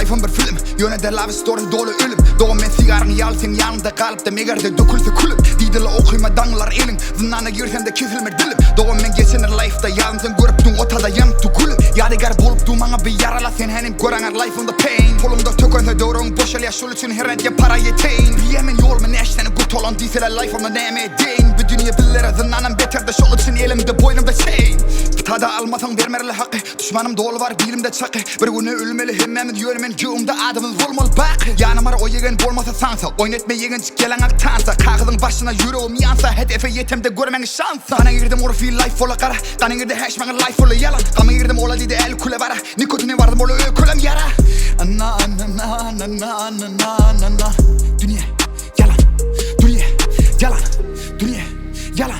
life'ım bir film. Yönedir love story dolu ölüm. Doğum men sigarını yal sen yanında kalıpta megerde dökülse kulüm. Didili okuyma danglar elin. Zindana girsen de kesilmir dilim. Doğum men geçenir life'da yalnızın görüp dun otada yanıp kulüm. Yadigar bolup dumana bir yarala sen henim göranger life'ımda pain. Kolumda tökönse doğrun boşal yaşul için her rent ya para yeteyn. Biyemin yol men eşteni gut olan diseler life'ımda neme edeyim. Bir dünya billere zindanım beter de şol için elimde boynumda chain. Tada almasan vermerli hakkı. Düşmanım dolu var bilimde çakı. Bir günü ölmeli hemmemin yönümen göğümde adımız olmalı bakı. Yanıma o yegen bolmasa sansa. Oynatma yegen çıkgelen aktansa. Kağıdın başına yüreğim yansa. Hedefe yetemde görmen şansa. Kana girdim oru feel life ola kara. Kana girdi hashman life ola yalan. Kama girdim ola didi el kule vara. Nikotine vardım ola ökülem yara. Anna anna anna anna anna anna. Dünya yalan. Dünya yalan. Dünya yalan.